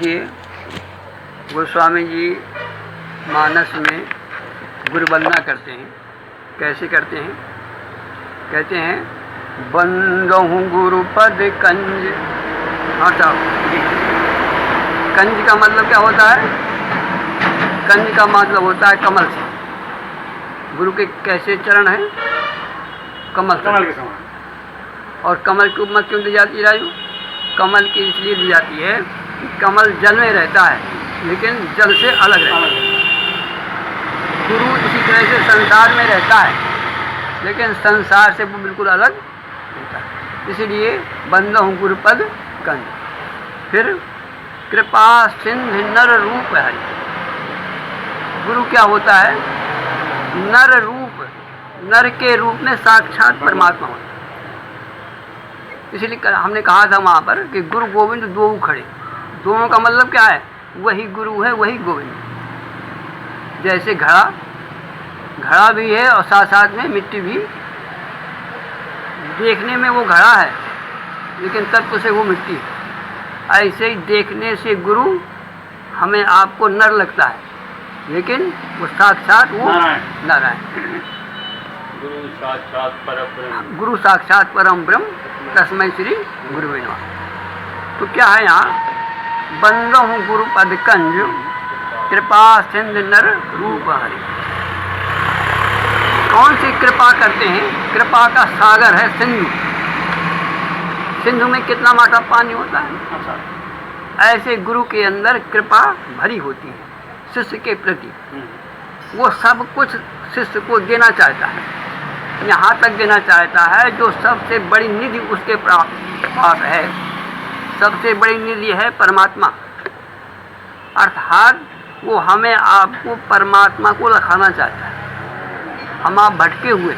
देखिए, गोस्वामी जी मानस में गुरु वंदना करते हैं। कैसे करते हैं? कहते हैं, बंदहु गुरु पद कंज। अच्छा, कंज का मतलब क्या होता है? कंज का मतलब होता है कमल से। गुरु के कैसे चरण हैं? कमल के समान। और कमल की उपमा क्यों दी जाती है राजू? कमल की इसलिए दी जाती है कि कमल जल में रहता है लेकिन जल से अलग रहता है। गुरु इसी तरह से संसार में रहता है लेकिन संसार से वो बिल्कुल अलग रहता है। इसलिए बंदहु गुरुपद कंज। फिर कृपा सिंधु नर रूप हरि। गुरु क्या होता है? नर रूप, नर के रूप में साक्षात परमात्मा होता है। इसलिए हमने कहा था वहाँ पर कि गुरु गोविंद दो खड़े। दोनों का मतलब क्या है? वही गुरु है, वही गोविंद। जैसे घड़ा भी है और साथ साथ में मिट्टी भी। देखने में वो घड़ा है लेकिन तत्व से वो मिट्टी है। ऐसे ही देखने से गुरु हमें आपको नर लगता है लेकिन वो साक्षात वो नारायण। गुरु साक्षात परम ब्रह्म तस्मै श्री गुरुवे नमः। तो क्या है यहाँ? बंदहु गुरु पद कंज, कृपा सिंधु नर रूप हरि। कौन सी कृपा करते हैं? कृपा का सागर है सिंधु। सिंधु में कितना मात्रा पानी होता है? ऐसे गुरु के अंदर कृपा भरी होती है शिष्य के प्रति। वो सब कुछ शिष्य को देना चाहता है, यहाँ तक देना चाहता है जो सबसे बड़ी निधि उसके पास है। सबसे बड़ी निधि है परमात्मा। अर्थात वो हमें आपको परमात्मा को दिखाना चाहता है। हम आप भटके हुए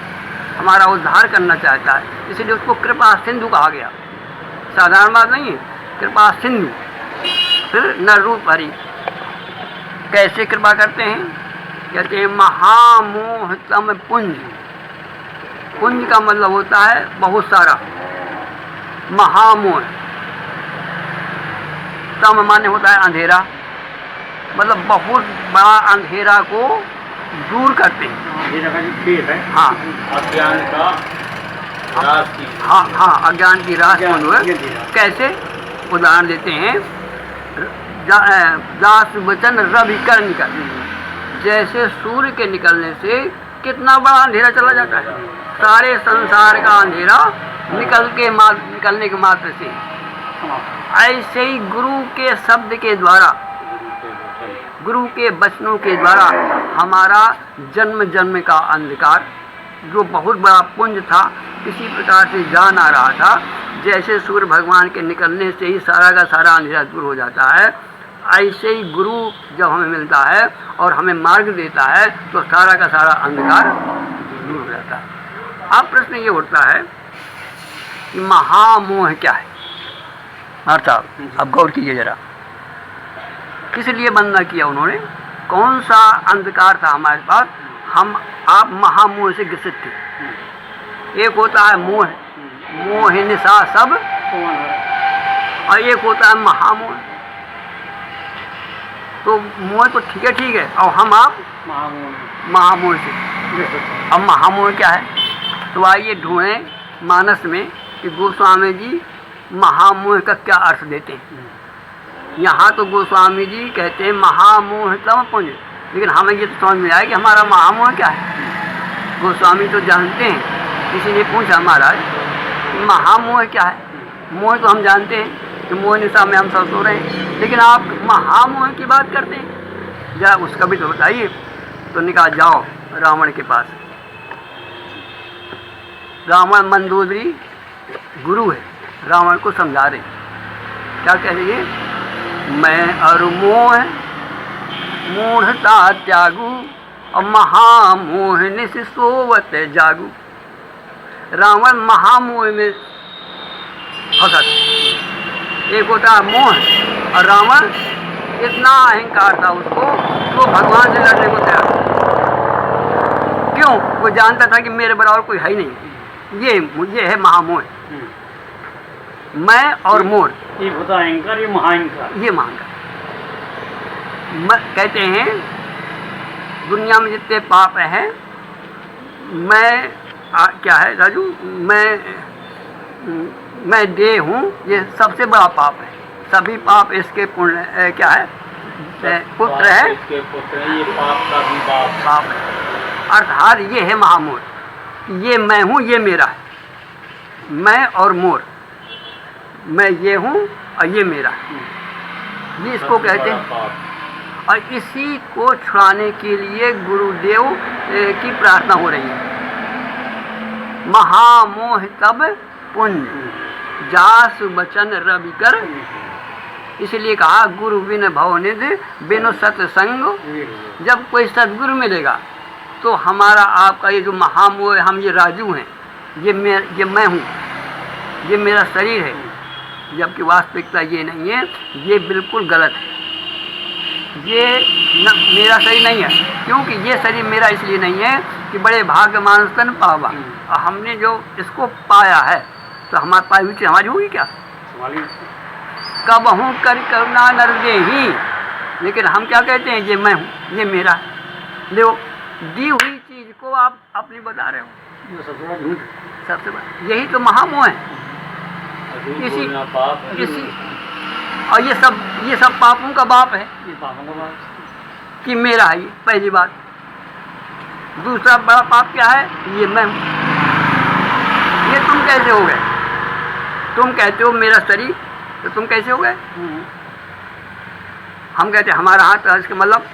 हमारा उद्धार करना चाहता है, इसलिए उसको कृपा सिंधु कहा गया। साधारण बात नहीं है, कृपा सिंधु। फिर नर रूप हरि। कैसे कृपा करते हैं? कहते हैं, महामोहतम पुंज। पुंज का मतलब होता है बहुत सारा। महामोह, तम माने होता है अंधेरा, मतलब बहुत बड़ा अंधेरा को दूर करते हैं। अंधेरा का जो खेत है, हाँ, अज्ञान का राशि, हाँ, अज्ञान की राशि। कैसे? उदाहरण देते हैं, दास वचन रवि कर निकल। जैसे सूर्य के निकलने से कितना बड़ा अंधेरा चला जाता है। सारे संसार का अंधेरा निकलने के मात्र से। ऐसे ही गुरु के शब्द के द्वारा, गुरु के वचनों के द्वारा हमारा जन्म जन्म का अंधकार जो बहुत बड़ा पुंज था इसी प्रकार से जान आ रहा था। जैसे सूर्य भगवान के निकलने से ही सारा का सारा अंधेरा दूर हो जाता है, ऐसे ही गुरु जब हमें मिलता है और हमें मार्ग देता है तो सारा का सारा अंधकार दूर हो जाता है। अब प्रश्न ये उठता है कि महामोह क्या है? अर्थात अब गौर कीजिए जरा, किस लिए वंदना किया उन्होंने? कौन सा अंधकार था हमारे पास? हम आप महामोह से ग्रसित थे। एक होता है मोह, मोह निशा सब, और एक होता है महामोह। तो मोह तो ठीक है, और हम आप महामोह से। अब महामोह क्या है? तो आइए ढूंढें मानस में कि गोस्वामी जी महामोह का क्या अर्थ देते हैं। यहाँ तो गोस्वामी जी कहते हैं महामोह तम पुंज, लेकिन हमें ये तो समझ में आया कि हमारा महामोह क्या है। गोस्वामी तो जानते हैं, इसीलिए पूछा महाराज महामोह क्या है। मोह तो हम जानते हैं कि मोह निशा में हम सब सो रहे हैं, लेकिन आप महामोह की बात करते हैं, जरा उसका भी तो बताइए। तो निकाल जाओ रावण के पास। रावण मंदोदरी गुरु है, रावण को समझा रहे। क्या कह रही है? मैं और मोह मूढ़ता त्यागू और महामोह निस सोवत जागू। रावण महामोह में फंसा। एक होता है मोह, और रावण इतना अहंकार था उसको तो भगवान से लड़ने को तैयार। क्यों? वो जानता था कि मेरे बराबर कोई है ही नहीं। ये है महामोह। मैं और मोह, ये होता अहंकार, ये महाअहंकार। ये महाअहंकार। कहते हैं दुनिया में जितने पाप हैं, क्या है राजू, मैं देह हूँ, ये सबसे बड़ा पाप है। सभी पाप इसके पुण्य क्या है, पुत्र है, इसके पुत्र है, ये पाप का भी पाप है। अर्थात ये है महामोह, ये मैं हूँ, ये मेरा है। मैं और मोर, मैं ये हूँ और ये मेरा है, ये इसको कहते हैं। और इसी को छुड़ाने के लिए गुरुदेव की प्रार्थना हो रही है। महामोह तब पुण्य जास वचन रवि कर, इसलिए कहा गुरु बिन भवनिधि बिनु सत्संग। जब कोई सदगुरु मिलेगा तो हमारा आपका ये जो महामोह, हम ये राजू हैं, ये मैं हूँ, ये मेरा शरीर है, जबकि वास्तविकता ये नहीं है, ये बिल्कुल गलत है। ये मेरा शरीर नहीं है, क्योंकि ये शरीर मेरा इसलिए नहीं है कि बड़े भाग्यमान स्तन पावा, और हमने जो इसको पाया है तो हमारे पाई हुई चीज़ हमारी होगी क्या? कब हूँ कर करुणा नर देही, लेकिन हम क्या कहते हैं, ये मैं हूँ, ये मेरा है। देखो दी हुई चीज़ को आप अपनी बता रहे हो, सबसे बड़ा यही तो महामोह है। इसी और ये सब पापों का बाप है, कि मेरा है ये, पहली बात। दूसरा बड़ा पाप क्या है, ये मैं हूँ। ये तुम कैसे हो गए? तुम कहते हो मेरा शरीर, तो तुम कैसे हो गए? हम कहते हैं हमारा हाथ, इसका मतलब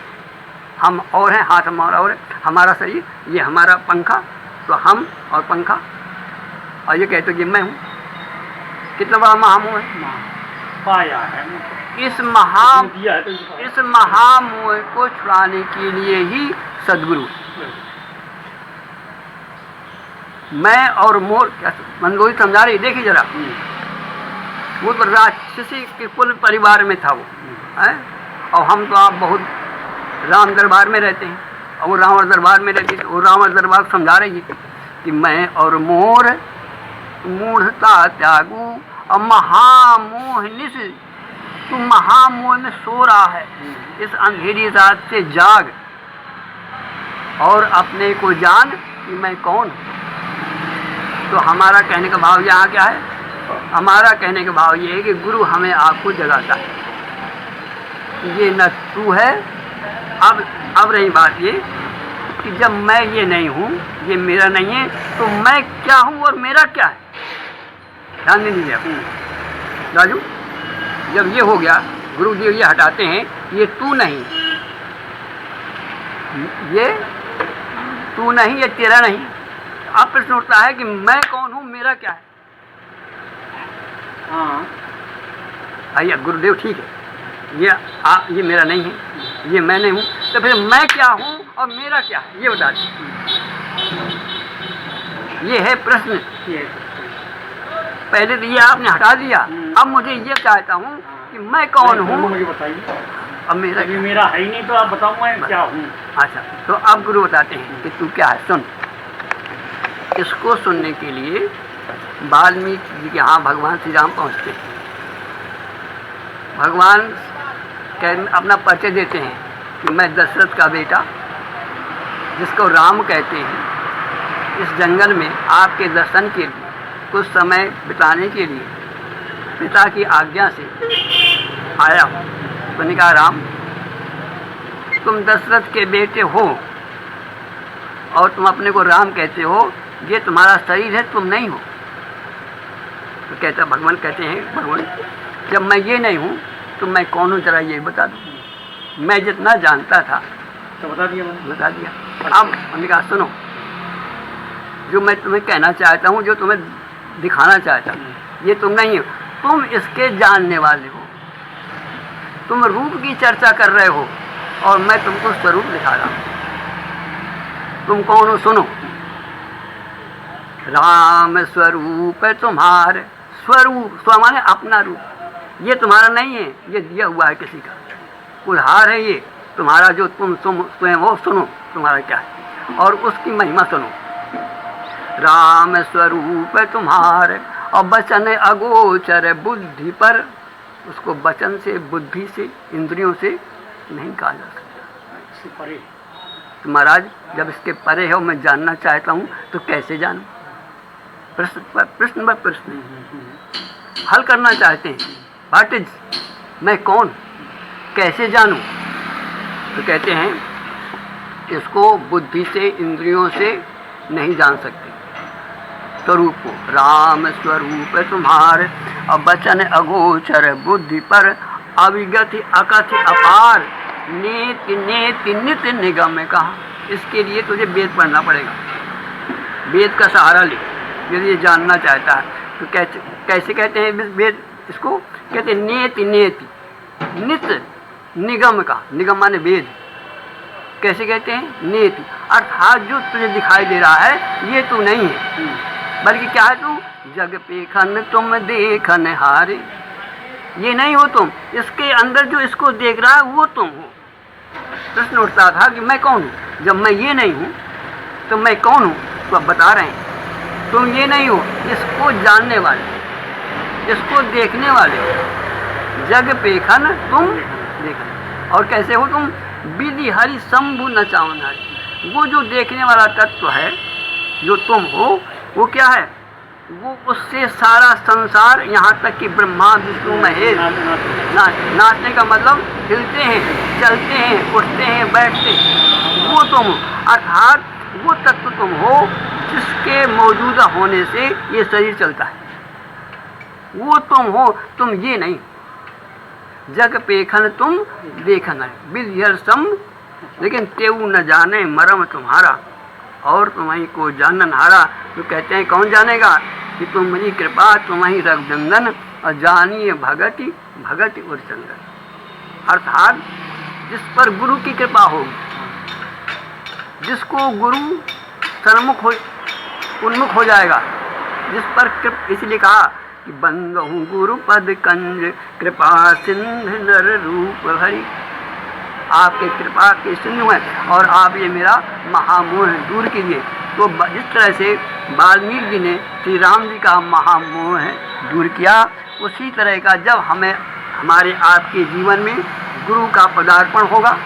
हम और हैं, हाथ हमारा और है, हमारा शरीर, ये हमारा पंखा, तो हम और पंखा, और ये कहते हो कि मैं हूँ। कितना बड़ा महामोह है, पाया है। इस महामोह को छुड़ाने के लिए ही सद्गुरु। मैं और मोर, क्या मनगोई समझा रही, देखिए जरा, वो तो राक्षसी के कुल परिवार में था वो है, और हम तो आप बहुत राम दरबार में रहते हैं, और वो रावण दरबार में रहती, वो रावण दरबार समझा रही है कि मैं और मोर मूढ़ता त्यागू और महामोह निस, तू महामोह में सो रहा है, इस अंधेरी रात से जाग और अपने को जान कि मैं कौन हूँ। तो हमारा कहने का भाव यहाँ क्या है? हमारा कहने का भाव ये है कि गुरु हमें आपको जगाता है, ये न तू है। अब रही बात ये कि जब मैं ये नहीं हूँ, ये मेरा नहीं है, तो मैं क्या हूँ और मेरा क्या है? ध्यान नहीं दीजिए राजू, जब ये हो गया, गुरुदेव ये हटाते हैं, ये तू नहीं, ये तू नहीं, ये तेरा नहीं। अब प्रश्न उठता है कि मैं कौन हूँ, मेरा क्या है? हाँ आइए गुरुदेव ठीक है, ये मेरा नहीं है, ये मैं नहीं हूँ, तो फिर मैं क्या हूँ और मेरा क्या है, ये बता दीजिए। ये है प्रश्न। पहले तो ये आपने हटा दिया, अब मुझे ये चाहता हूँ कि मैं कौन हूँ, मुझे बताइए। अब मेरा है ही नहीं, तो आप बताओ मैं क्या हूँ। अच्छा, तो अब गुरु बताते हैं कि तू क्या है, सुन। इसको सुनने के लिए वाल्मीकि जी के यहाँ भगवान श्री राम पहुँचते हैं। भगवान अपना परिचय देते हैं कि मैं दशरथ का बेटा, जिसको राम कहते हैं, इस जंगल में आपके दर्शन के लिए, कुछ समय बिताने के लिए पिता की आज्ञा से आया हूँ। तो कहा राम, तुम दशरथ के बेटे हो और तुम अपने को राम कहते हो, ये तुम्हारा शरीर है, तुम नहीं हो। तो कहता भगवान कहते हैं, भगवान जब मैं ये नहीं हूँ तो मैं कौन हूँ, जरा ये बता दो। मैं जितना जानता था तो बता दिया। अब हमने कहा सुनो, जो मैं तुम्हें कहना चाहता हूँ, जो तुम्हें दिखाना चाहता हूँ, ये तुम नहीं हो, तुम इसके जानने वाले हो। तुम रूप की चर्चा कर रहे हो और मैं तुमको स्वरूप दिखा रहा हूँ। तुम कौन हो सुनो। राम स्वरूप तुम्हारे, स्वरूप स्व माने अपना रूप, ये तुम्हारा नहीं है, ये दिया हुआ है किसी का, उधार है ये तुम्हारा, जो तुम स्वयं हो, सुनो तुम्हारा क्या है और उसकी महिमा सुनो। राम स्वरूप तुम्हारे और वचन अगोचर बुद्धि पर, उसको वचन से, बुद्धि से, इंद्रियों से नहीं कहा जा सकता। इससे परे तो महाराज जब इसके परे है और मैं जानना चाहता हूँ तो कैसे जानूँ? प्रश्न पर प्रश्न हल करना चाहते हैं। व्हाट इज, मैं कौन, कैसे जानूँ? तो कहते हैं इसको बुद्धि से, इंद्रियों से नहीं जान सकते। स्वरूप को, राम स्वरूप तुम्हारे, अब वचन अगोचर बुद्धि पर, अविगति अकथ अपार, नेति नेति नित निगम में कहा। इसके लिए तुझे वेद पढ़ना पड़ेगा, वेद का सहारा ले यदि ये जानना चाहता है। तो कैसे कहते हैं वेद इसको? कहते हैं नेति नेति नित निगम का, निगम माने वेद। कैसे कहते हैं? नेति, अर्थात जो तुझे दिखाई दे रहा है ये तू नहीं है, बल्कि क्या है तू? जग पेखन तुम देखन हारे, ये नहीं हो तुम, इसके अंदर जो इसको देख रहा है वो तुम हो। प्रश्न उठता था कि मैं कौन हूँ? जब मैं ये नहीं हूँ तो मैं कौन हूँ? तो अब बता रहे हैं तुम ये नहीं हो, इसको जानने वाले, इसको देखने वाले, जग पेखन तुम देखन। और कैसे हो तुम? विधि हरि शंभु न चावन हरि, वो जो देखने वाला तत्व है जो तुम हो वो क्या है? वो उससे सारा संसार, यहाँ तक कि ब्रह्मा विष्णु महेश, नाचने का मतलब हिलते हैं, चलते हैं, उठते हैं, बैठते हैं, वो तुम हो। अर्थात वो तत्व तुम हो जिसके मौजूदा होने से ये शरीर चलता है, वो तुम हो, तुम ये नहीं। जग पेखन तुम देखन है, विधि सम, लेकिन तेऊ न जाने मरम तुम्हारा, और तुम्हें को जानन हारा। तो कहते हैं कौन जानेगा? कि तुम्हारी कृपा, तुम्हारी रघुनंदन, और जानिए भगति भगति और चंदन। अर्थात जिस पर गुरु की कृपा होगी, जिसको गुरु सन्मुख हो, उन्मुख हो जाएगा, जिस पर इसलिए कहा कि बंदहु गुरु पद कंज, कृपा सिंधु नर रूप हरि। आपके कृपा के सिंधु हैं और आप ये मेरा महामोह दूर कीजिए। तो जिस तरह से वाल्मीकि जी ने श्री राम जी का महामोह दूर किया, उसी तरह का जब हमें हमारे आपके जीवन में गुरु का पदार्पण होगा,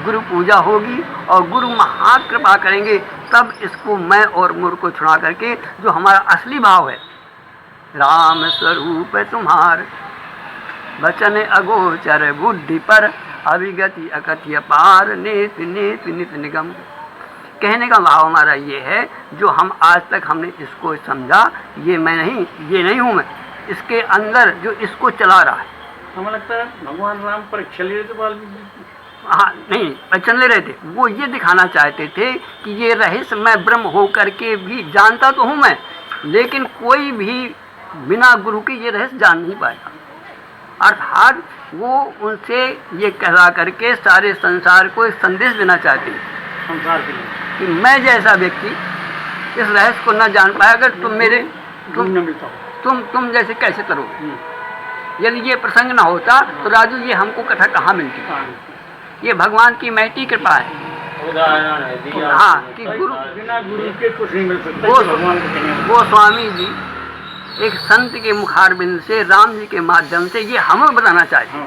गुरु पूजा होगी और गुरु महाकृपा करेंगे, तब इसको मैं और मुर को छुड़ा करके जो हमारा असली भाव है, राम स्वरूप तुम्हार, वचन अगोचर बुद्धि पर, अविगति अकथ्य पार, नेत नेत नित निगम। कहने का भाव हमारा ये है, जो हम आज तक हमने इसको समझा, ये मैं नहीं, ये नहीं हूँ मैं, इसके अंदर जो इसको चला रहा है। हमें लगता है भगवान राम परीक्षा ले रहे थे वाल्मीकि। हाँ, नहीं परीक्षा ले रहे थे, वो ये दिखाना चाहते थे कि ये रहस्य मैं ब्रह्म हो करके भी जानता तो हूँ मैं, लेकिन कोई भी बिना गुरु के ये रहस्य जान नहीं पाएगा। अर्थात वो उनसे ये कहला करके सारे संसार को एक संदेश देना चाहते हैं संसार के लिए कि मैं जैसा व्यक्ति इस रहस्य को न जान पाया, अगर तुम मेरे न मिलता हो, तुम जैसे कैसे करोगे? यदि ये प्रसंग ना होता तो राजू ये हमको कथा कहाँ मिलती? ये भगवान की महती कृपा है। हाँ, कि गुरु, बिना गुरु के कुछ नहीं मिल सकता। वो स्वामी जी एक संत के मुखारबिंद से, राम जी के माध्यम से ये हमें बताना चाहिए।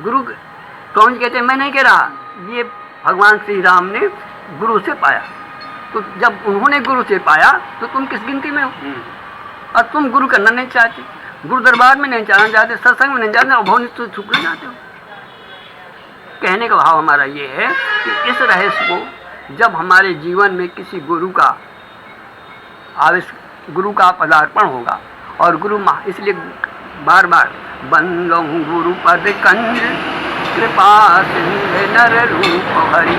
गुरु स्वामी जी कहते हैं, मैं नहीं कह रहा, ये भगवान श्री राम ने गुरु से पाया। तो जब उन्होंने गुरु से पाया तो तुम किस गिनती में हो? और तुम गुरु करना नहीं चाहते, गुरु दरबार में नहीं जाना चाहते, सत्संग में नहीं जाते, अभव तो छुपना चाहते हो। कहने का भाव हमारा ये है कि इस रहस्य को जब हमारे जीवन में किसी गुरु का गुरु का पदार्पण होगा, और गुरु इसलिए बार बार बंदहु गुरु पद कंज, कृपा सिंधु नर रूप हरि,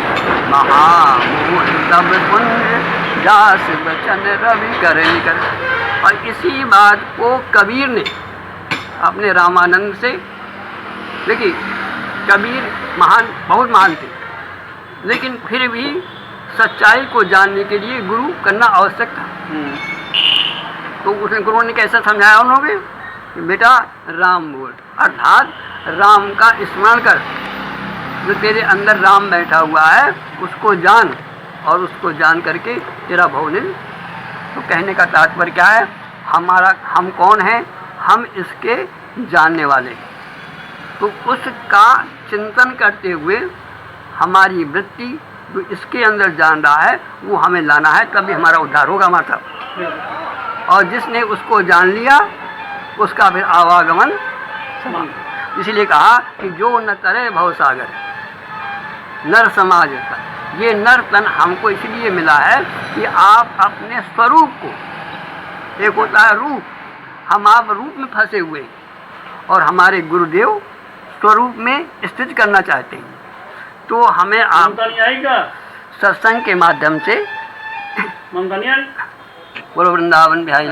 महामोह तब कुंज, जास बचन रवि कर। और इसी बात को कबीर ने अपने रामानंद से, देखिए कबीर महान, बहुत महान थे, लेकिन फिर भी सच्चाई को जानने के लिए गुरु करना आवश्यक था। तो उसने गुरु ने कैसा समझाया उन्होंने कि बेटा राम बोल, अर्थात राम का स्मरण कर, जो तेरे अंदर राम बैठा हुआ है उसको जान, और उसको जान करके तेरा भव नहीं। तो कहने का तात्पर्य क्या है? हम कौन है? हम इसके जानने वाले, तो उसका चिंतन करते हुए हमारी वृत्ति जो इसके अंदर जान रहा है वो हमें लाना है, तभी हमारा उद्धार होगा मतलब। और जिसने उसको जान लिया उसका फिर आवागमन समाप्त। इसीलिए कहा कि जो न तरे भवसागर नर समाज का, ये नर तन हमको इसलिए मिला है कि आप अपने स्वरूप को, एक होता है रूप, हम आप रूप में फंसे हुए और हमारे गुरुदेव स्वरूप में स्थित करना चाहते हैं, तो हमें आप ममता नहीं आएगा, सत्संग के माध्यम से ममता नहीं आएगी। बोलो वृंदावन बिहारी।